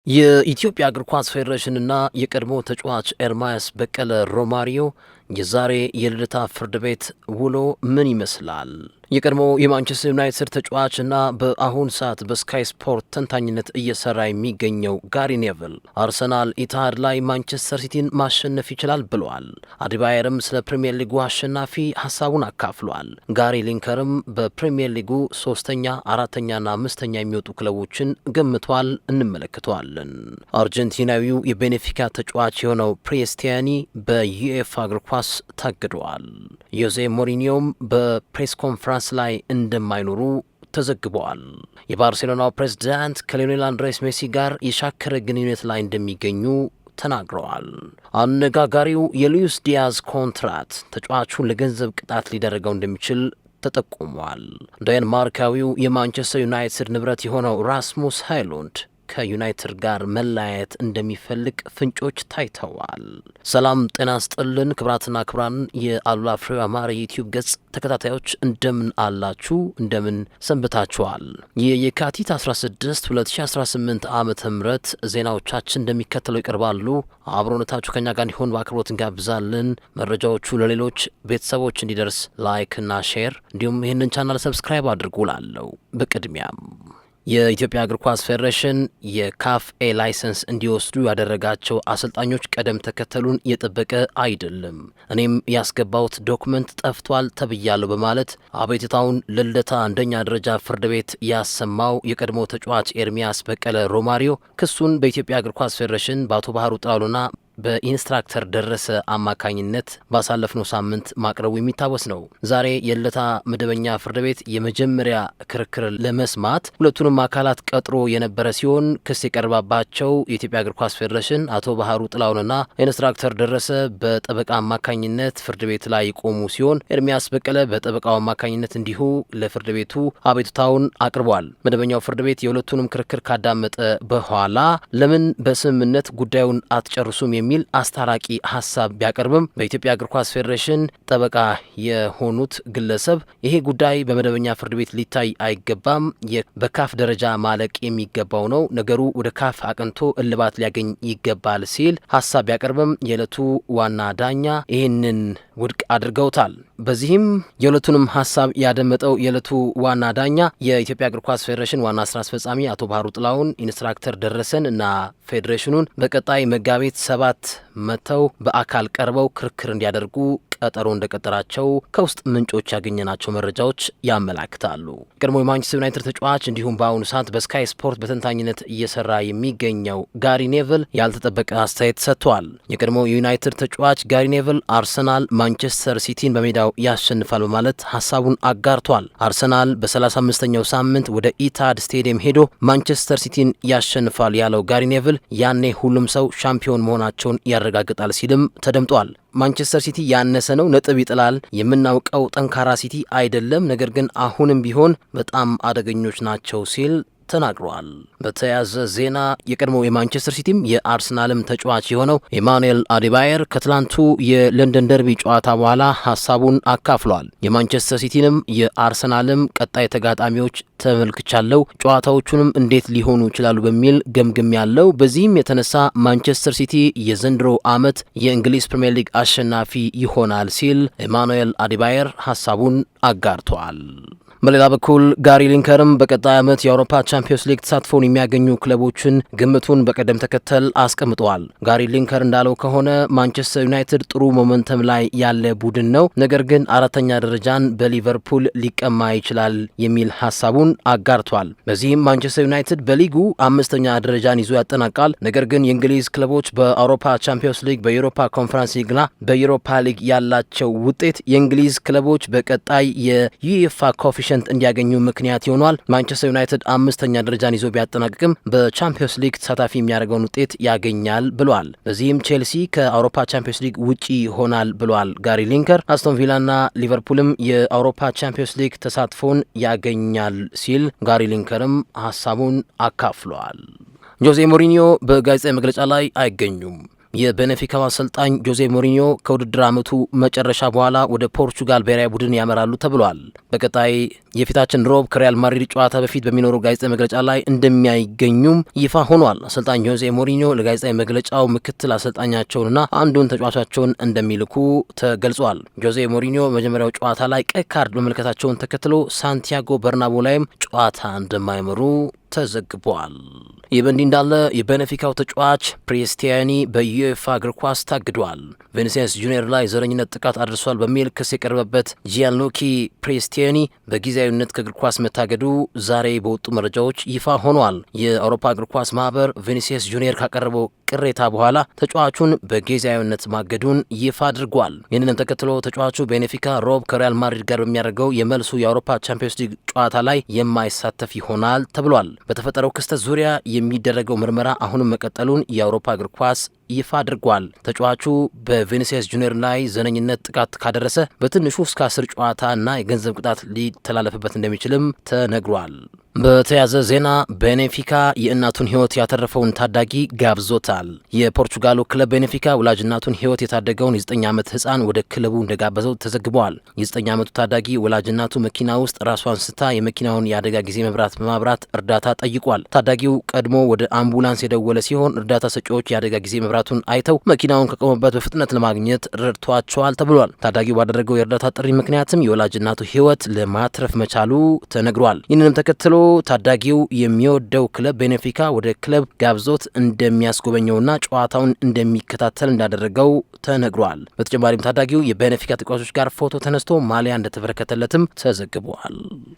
የኢትዮጵያ እግር ኳስ ፌዴሬሽንና የቀድሞ ተጫዋች ኤርማያስ በቀለ ሮማሪዮ የዛሬ የልደታ ፍርድ ቤት ውሎ ምን ይመስላል? የቀድሞ የማንቸስተር ዩናይትድ ተጫዋችና በአሁን ሰዓት በስካይ ስፖርት ተንታኝነት እየሰራ የሚገኘው ጋሪ ኔቭል አርሰናል ኢትሃድ ላይ ማንቸስተር ሲቲን ማሸነፍ ይችላል ብሏል። አዲባየርም ስለ ፕሪምየር ሊጉ አሸናፊ ሀሳቡን አካፍሏል። ጋሪ ሊንከርም በፕሪምየር ሊጉ ሶስተኛ፣ አራተኛና አምስተኛ የሚወጡ ክለቦችን ገምቷል። እንመለከተዋለን። አርጀንቲናዊው የቤኔፊካ ተጫዋች የሆነው ፕሬስቲያኒ በዩኤፋ እግር ኳስ ታግደዋል። ዮዜ ሞሪኒዮም በፕሬስ ኮንፈረንስ ላይ እንደማይኖሩ ተዘግበዋል። የባርሴሎናው ፕሬዝዳንት ከሊዮኔል አንድሬስ ሜሲ ጋር የሻከረ ግንኙነት ላይ እንደሚገኙ ተናግረዋል። አነጋጋሪው የሉዊስ ዲያዝ ኮንትራት ተጫዋቹን ለገንዘብ ቅጣት ሊደረገው እንደሚችል ተጠቁሟል። ዴንማርካዊው የማንቸስተር ዩናይትድ ንብረት የሆነው ራስሙስ ሃይሉንድ ከዩናይትድ ጋር መለያየት እንደሚፈልግ ፍንጮች ታይተዋል። ሰላም ጤና ስጥልን ክብራትና ክብራን የአሉላ ፍሬው አማረ የዩቲዩብ ገጽ ተከታታዮች እንደምን አላችሁ? እንደምን ሰንብታችኋል? የካቲት 16 2018 ዓመተ ምህረት ዜናዎቻችን እንደሚከተለው ይቀርባሉ። አብሮነታችሁ ከኛ ጋር እንዲሆን በአክብሮት እንጋብዛለን። መረጃዎቹ ለሌሎች ቤተሰቦች እንዲደርስ ላይክ እና ሼር እንዲሁም ይህንን ቻናል ሰብስክራይብ አድርጉላለሁ። በቅድሚያም የኢትዮጵያ እግር ኳስ ፌዴሬሽን የካፍ ኤ ላይሰንስ እንዲወስዱ ያደረጋቸው አሰልጣኞች ቀደም ተከተሉን የጠበቀ አይደለም፣ እኔም ያስገባውት ዶክመንት ጠፍቷል ተብያለሁ በማለት አቤቱታውን ለልደታ አንደኛ ደረጃ ፍርድ ቤት ያሰማው የቀድሞ ተጫዋች ኤርሚያስ በቀለ ሮማሪዮ ክሱን በኢትዮጵያ እግር ኳስ ፌዴሬሽን በአቶ ባህሩ ጥላሁንና በኢንስትራክተር ደረሰ አማካኝነት ባሳለፍነው ሳምንት ማቅረቡ የሚታወስ ነው። ዛሬ የልደታ መደበኛ ፍርድ ቤት የመጀመሪያ ክርክር ለመስማት ሁለቱንም አካላት ቀጥሮ የነበረ ሲሆን ክስ የቀረባባቸው የኢትዮጵያ እግር ኳስ ፌዴሬሽን አቶ ባህሩ ጥላሁንና ኢንስትራክተር ደረሰ በጠበቃ አማካኝነት ፍርድ ቤት ላይ የቆሙ ሲሆን ኤርሚያስ በቀለ በጠበቃው አማካኝነት እንዲሁ ለፍርድ ቤቱ አቤቱታውን አቅርቧል። መደበኛው ፍርድ ቤት የሁለቱንም ክርክር ካዳመጠ በኋላ ለምን በስምምነት ጉዳዩን አትጨርሱም የሚል አስታራቂ ሀሳብ ቢያቀርብም በኢትዮጵያ እግር ኳስ ፌዴሬሽን ጠበቃ የሆኑት ግለሰብ ይሄ ጉዳይ በመደበኛ ፍርድ ቤት ሊታይ አይገባም፣ በካፍ ደረጃ ማለቅ የሚገባው ነው፣ ነገሩ ወደ ካፍ አቅንቶ እልባት ሊያገኝ ይገባል ሲል ሀሳብ ቢያቀርብም የዕለቱ ዋና ዳኛ ይህንን ውድቅ አድርገውታል። በዚህም የሁለቱንም ሀሳብ ያደመጠው የዕለቱ ዋና ዳኛ የኢትዮጵያ እግር ኳስ ፌዴሬሽን ዋና ስራ አስፈጻሚ አቶ ባህሩ ጥላሁን ኢንስትራክተር ደረሰን እና ፌዴሬሽኑን በቀጣይ መጋቢት 7 መጥተው በአካል ቀርበው ክርክር እንዲያደርጉ ቀጠሮ እንደቀጠራቸው ከውስጥ ምንጮች ያገኘናቸው መረጃዎች ያመላክታሉ። ቀድሞ የማንቸስተር ዩናይትድ ተጫዋች እንዲሁም በአሁኑ ሰዓት በስካይ ስፖርት በተንታኝነት እየሰራ የሚገኘው ጋሪ ኔቭል ያልተጠበቀ አስተያየት ሰጥቷል። የቀድሞ የዩናይትድ ተጫዋች ጋሪ ኔቭል አርሰናል ማንቸስተር ሲቲን በሜዳው ያሸንፋል በማለት ሀሳቡን አጋርቷል። አርሰናል በ35ኛው ሳምንት ወደ ኢትሃድ ስቴዲየም ሄዶ ማንቸስተር ሲቲን ያሸንፋል ያለው ጋሪ ኔቭል ያኔ ሁሉም ሰው ሻምፒዮን መሆናቸውን ያረጋግጣል ሲልም ተደምጧል። ማንቸስተር ሲቲ ያነሰ ነው፣ ነጥብ ይጥላል፣ የምናውቀው ጠንካራ ሲቲ አይደለም፣ ነገር ግን አሁንም ቢሆን በጣም አደገኞች ናቸው ሲል ተናግሯል። በተያያዘ ዜና የቀድሞው የማንቸስተር ሲቲም የአርሰናልም ተጫዋች የሆነው ኢማኑኤል አዲባየር ከትላንቱ የለንደን ደርቢ ጨዋታ በኋላ ሀሳቡን አካፍሏል። የማንቸስተር ሲቲንም የአርሰናልም ቀጣይ ተጋጣሚዎች ተመልክቻለሁ፣ ጨዋታዎቹንም እንዴት ሊሆኑ ይችላሉ በሚል ገምግም ያለው። በዚህም የተነሳ ማንቸስተር ሲቲ የዘንድሮ ዓመት የእንግሊዝ ፕሪምየር ሊግ አሸናፊ ይሆናል ሲል ኢማኑኤል አዲባየር ሀሳቡን አጋርቷል። በሌላ በኩል ጋሪ ሊንከርም በቀጣይ ዓመት የአውሮፓ ቻምፒዮንስ ሊግ ተሳትፎን የሚያገኙ ክለቦችን ግምቱን በቀደም ተከተል አስቀምጠዋል። ጋሪ ሊንከር እንዳለው ከሆነ ማንቸስተር ዩናይትድ ጥሩ ሞመንተም ላይ ያለ ቡድን ነው፣ ነገር ግን አራተኛ ደረጃን በሊቨርፑል ሊቀማ ይችላል የሚል ሀሳቡን አጋርቷል። በዚህም ማንቸስተር ዩናይትድ በሊጉ 5ኛ ደረጃን ይዞ ያጠናቃል፣ ነገር ግን የእንግሊዝ ክለቦች በአውሮፓ ቻምፒዮንስ ሊግ፣ በዩሮፓ ኮንፈረንስ ሊግና በዩሮፓ ሊግ ያላቸው ውጤት የእንግሊዝ ክለቦች በቀጣይ የዩኤፋ ኮፊሽንት እንዲያገኙ ምክንያት ይሆናል። ማንቸስተር ዩናይትድ 5ኛ ደረጃን ይዞ ቢያጠናቅቅም በቻምፒዮንስ ሊግ ተሳታፊ የሚያደርገውን ውጤት ያገኛል ብሏል። በዚህም ቼልሲ ከአውሮፓ ቻምፒዮንስ ሊግ ውጪ ይሆናል ብሏል ጋሪ ሊንከር። አስቶን ቪላና ሊቨርፑልም የአውሮፓ ቻምፒዮንስ ሊግ ተሳትፎን ያገኛል ሲል ጋሪ ሊንከርም ሀሳቡን አካፍሏል። ጆዜ ሞሪኒዮ በጋዜጣዊ መግለጫ ላይ አይገኙም። የቤኔፊካው አሰልጣኝ ጆዜ ሞሪኒዮ ከውድድር ዓመቱ መጨረሻ በኋላ ወደ ፖርቹጋል ብሔራዊ ቡድን ያመራሉ ተብሏል። በቀጣይ የፊታችን ሮብ ከሪያል ማድሪድ ጨዋታ በፊት በሚኖረው ጋዜጣዊ መግለጫ ላይ እንደሚያገኙም ይፋ ሆኗል። አሰልጣኝ ጆዜ ሞሪኒዮ ለጋዜጣዊ መግለጫው ምክትል አሰልጣኛቸውንና አንዱን ተጫዋቻቸውን እንደሚልኩ ተገልጿል። ጆዜ ሞሪኒዮ መጀመሪያው ጨዋታ ላይ ቀይ ካርድ መመልከታቸውን ተከትሎ ሳንቲያጎ በርናቦ ላይም ጨዋታ እንደማይመሩ ተዘግቧል። ይህ በእንዲህ እንዳለ የቤኔፊካው ተጫዋች ፕሬስቲያኒ በዩኤፋ እግር ኳስ ታግዷል። ቪኒሲየስ ጁኒየር ላይ ዘረኝነት ጥቃት አድርሷል በሚል ክስ የቀረበበት ጂያንሉኪ ፕሬስቲያኒ በጊዜያዊነት ከእግር ኳስ መታገዱ ዛሬ በወጡ መረጃዎች ይፋ ሆኗል። የአውሮፓ እግር ኳስ ማህበር ቪኒሲየስ ጁኒየር ካቀረበው ቅሬታ በኋላ ተጫዋቹን በጊዜያዊነት ማገዱን ይፋ አድርጓል። ይህንንም ተከትሎ ተጫዋቹ ቤኔፊካ ሮብ ከሪያል ማድሪድ ጋር በሚያደርገው የመልሱ የአውሮፓ ቻምፒዮንስ ሊግ ጨዋታ ላይ የማይሳተፍ ይሆናል ተብሏል። በተፈጠረው ክስተት ዙሪያ የሚደረገው ምርመራ አሁንም መቀጠሉን የአውሮፓ እግር ኳስ ይፋ አድርጓል። ተጫዋቹ በቪኒሲየስ ጁኒየር ላይ ዘረኝነት ጥቃት ካደረሰ በትንሹ እስከ 10 ጨዋታ እና የገንዘብ ቅጣት ሊተላለፍበት እንደሚችልም ተነግሯል። በተያዘ ዜና ቤኔፊካ የእናቱን ሕይወት ያተረፈውን ታዳጊ ጋብዞታል። የፖርቹጋሉ ክለብ ቤኔፊካ ወላጅ እናቱን ሕይወት የታደገውን የ9 ዓመት ሕፃን ወደ ክለቡ እንደጋበዘው ተዘግቧል። የ9 ዓመቱ ታዳጊ ወላጅ እናቱ መኪና ውስጥ ራሷን ስታ የመኪናውን የአደጋ ጊዜ መብራት በማብራት እርዳታ ጠይቋል። ታዳጊው ቀድሞ ወደ አምቡላንስ የደወለ ሲሆን እርዳታ ሰጪዎች የአደጋ ጊዜ መብራቱን አይተው መኪናውን ከቆመበት በፍጥነት ለማግኘት ረድቷቸዋል ተብሏል። ታዳጊው ባደረገው የእርዳታ ጥሪ ምክንያትም የወላጅ እናቱ ሕይወት ለማትረፍ መቻሉ ተነግሯል። ይህንንም ተከትሎ ታዳጊው የሚወደው ክለብ ቤኔፊካ ወደ ክለብ ጋብዞት እንደሚያስጎበኘውና ጨዋታውን እንደሚከታተል እንዳደረገው ተነግሯል። በተጨማሪም ታዳጊው የቤኔፊካ ተጫዋቾች ጋር ፎቶ ተነስቶ ማሊያ እንደተበረከተለትም ተዘግቧል።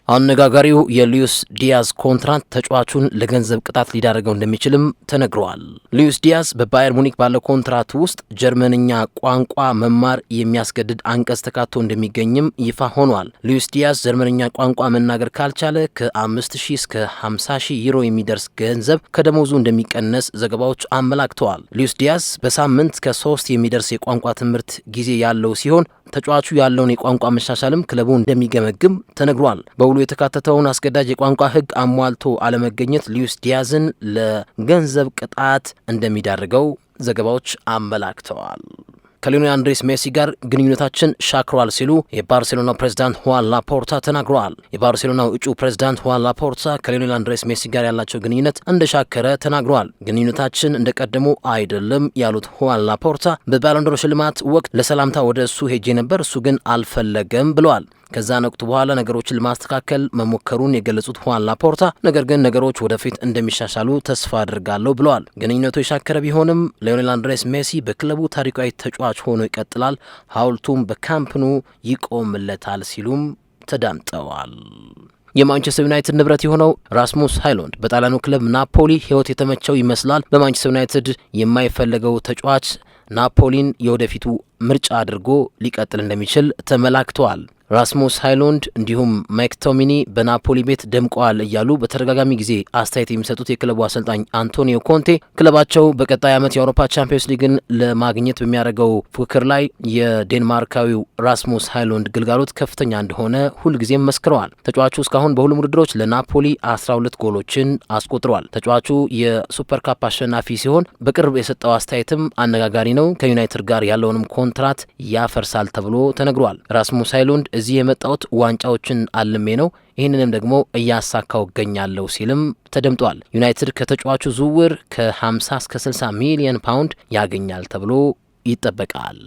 አነጋጋሪው የሉዊስ ዲያዝ ኮንትራት ተጫዋቹን ለገንዘብ ቅጣት ሊዳረገው እንደሚችልም ተነግሯል። ሉዊስ ዲያዝ በባየር ሙኒክ ባለው ኮንትራት ውስጥ ጀርመንኛ ቋንቋ መማር የሚያስገድድ አንቀጽ ተካቶ እንደሚገኝም ይፋ ሆኗል። ሉዊስ ዲያዝ ጀርመንኛ ቋንቋ መናገር ካልቻለ ከ5,000 እስከ 50,000 ዩሮ የሚደርስ ገንዘብ ከደሞዙ እንደሚቀነስ ዘገባዎች አመላክተዋል። ሉዊስ ዲያዝ በሳምንት ከ3 የሚደርስ የቋንቋ ትምህርት ጊዜ ያለው ሲሆን ተጫዋቹ ያለውን የቋንቋ መሻሻልም ክለቡ እንደሚገመግም ተነግሯል። በውሉ የተካተተውን አስገዳጅ የቋንቋ ሕግ አሟልቶ አለመገኘት ሉዊስ ዲያዝን ለገንዘብ ቅጣት እንደሚዳርገው ዘገባዎች አመላክተዋል። ከሊዮኔል አንድሬስ ሜሲ ጋር ግንኙነታችን ሻክሯል ሲሉ የባርሴሎናው ፕሬዝዳንት ሁዋን ላፖርታ ተናግረዋል። የባርሴሎናው እጩ ፕሬዝዳንት ሁዋን ላፖርታ ከሊዮኔል አንድሬስ ሜሲ ጋር ያላቸው ግንኙነት እንደሻከረ ተናግረዋል። ግንኙነታችን እንደቀደሙ አይደለም ያሉት ሁዋን ላፖርታ በባሎንዶር ሽልማት ወቅት ለሰላምታ ወደ እሱ ሄጄ ነበር፣ እሱ ግን አልፈለገም ብለዋል። ከዛን ወቅት በኋላ ነገሮችን ለማስተካከል መሞከሩን የገለጹት ሁዋን ላፖርታ ነገር ግን ነገሮች ወደፊት እንደሚሻሻሉ ተስፋ አድርጋለሁ ብለዋል። ግንኙነቱ የሻከረ ቢሆንም ሊዮኔል አንድሬስ ሜሲ በክለቡ ታሪካዊ ተጫዋች ሆኖ ይቀጥላል፣ ሐውልቱም በካምፕኑ ይቆምለታል ሲሉም ተዳምጠዋል። የማንቸስተር ዩናይትድ ንብረት የሆነው ራስሙስ ሃይሉንድ በጣሊያኑ ክለብ ናፖሊ ሕይወት የተመቸው ይመስላል። በማንቸስተር ዩናይትድ የማይፈለገው ተጫዋች ናፖሊን የወደፊቱ ምርጫ አድርጎ ሊቀጥል እንደሚችል ተመላክተዋል። ራስሙስ ሃይሉንድ እንዲሁም ማክቶሚኒ በናፖሊ ቤት ደምቀዋል እያሉ በተደጋጋሚ ጊዜ አስተያየት የሚሰጡት የክለቡ አሰልጣኝ አንቶኒዮ ኮንቴ ክለባቸው በቀጣይ ዓመት የአውሮፓ ቻምፒዮንስ ሊግን ለማግኘት በሚያደርገው ፉክክር ላይ የዴንማርካዊው ራስሙስ ሃይሉንድ ግልጋሎት ከፍተኛ እንደሆነ ሁልጊዜም መስክረዋል። ተጫዋቹ እስካሁን በሁሉም ውድድሮች ለናፖሊ 12 ጎሎችን አስቆጥሯል። ተጫዋቹ የሱፐር ካፕ አሸናፊ ሲሆን በቅርብ የሰጠው አስተያየትም አነጋጋሪ ነው። ከዩናይትድ ጋር ያለውንም ኮንትራት ያፈርሳል ተብሎ ተነግሯል። ራስሙስ ሃይሉንድ እዚህ የመጣሁት ዋንጫዎችን አልሜ ነው፣ ይህንንም ደግሞ እያሳካው እገኛለሁ ሲልም ተደምጧል። ዩናይትድ ከተጫዋቹ ዝውውር ከ50 እስከ 60 ሚሊዮን ፓውንድ ያገኛል ተብሎ ይጠበቃል።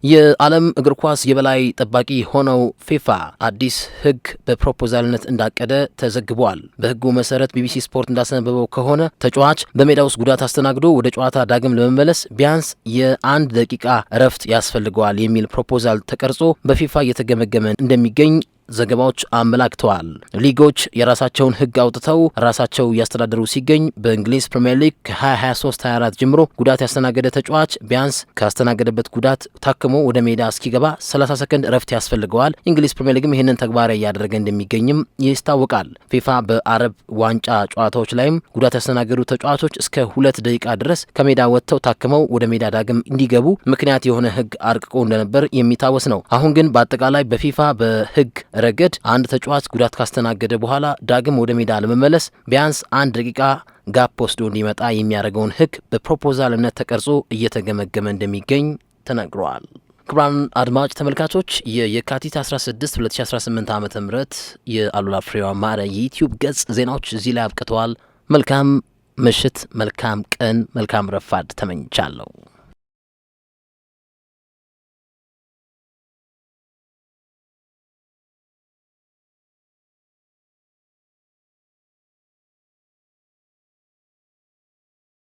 የዓለም እግር ኳስ የበላይ ጠባቂ ሆነው ፊፋ አዲስ ሕግ በፕሮፖዛልነት እንዳቀደ ተዘግቧል። በሕጉ መሰረት ቢቢሲ ስፖርት እንዳስነበበው ከሆነ ተጫዋች በሜዳ ውስጥ ጉዳት አስተናግዶ ወደ ጨዋታ ዳግም ለመመለስ ቢያንስ የ1 ደቂቃ እረፍት ያስፈልገዋል የሚል ፕሮፖዛል ተቀርጾ በፊፋ እየተገመገመ እንደሚገኝ ዘገባዎች አመላክተዋል። ሊጎች የራሳቸውን ሕግ አውጥተው ራሳቸው እያስተዳደሩ ሲገኝ በእንግሊዝ ፕሪምየር ሊግ ከ2023/24 ጀምሮ ጉዳት ያስተናገደ ተጫዋች ቢያንስ ካስተናገደበት ጉዳት ታክሞ ወደ ሜዳ እስኪገባ 30 ሰከንድ እረፍት ያስፈልገዋል። እንግሊዝ ፕሪምየር ሊግም ይህንን ተግባራዊ እያደረገ እንደሚገኝም ይታወቃል። ፊፋ በአረብ ዋንጫ ጨዋታዎች ላይም ጉዳት ያስተናገዱ ተጫዋቾች እስከ 2 ደቂቃ ድረስ ከሜዳ ወጥተው ታክመው ወደ ሜዳ ዳግም እንዲገቡ ምክንያት የሆነ ሕግ አርቅቆ እንደነበር የሚታወስ ነው። አሁን ግን በአጠቃላይ በፊፋ በሕግ ረገድ አንድ ተጫዋች ጉዳት ካስተናገደ በኋላ ዳግም ወደ ሜዳ ለመመለስ ቢያንስ 1 ደቂቃ ጋፕ ወስዶ እንዲመጣ የሚያደርገውን ህግ በፕሮፖዛልነት ተቀርጾ እየተገመገመ እንደሚገኝ ተነግሯል። ክቡራን አድማጭ ተመልካቾች የካቲት 16 2018 ዓ.ም የአሉላ ፍሬው አማረ የዩቲዩብ ገጽ ዜናዎች እዚህ ላይ አብቅተዋል። መልካም ምሽት፣ መልካም ቀን፣ መልካም ረፋድ ተመኝቻለሁ።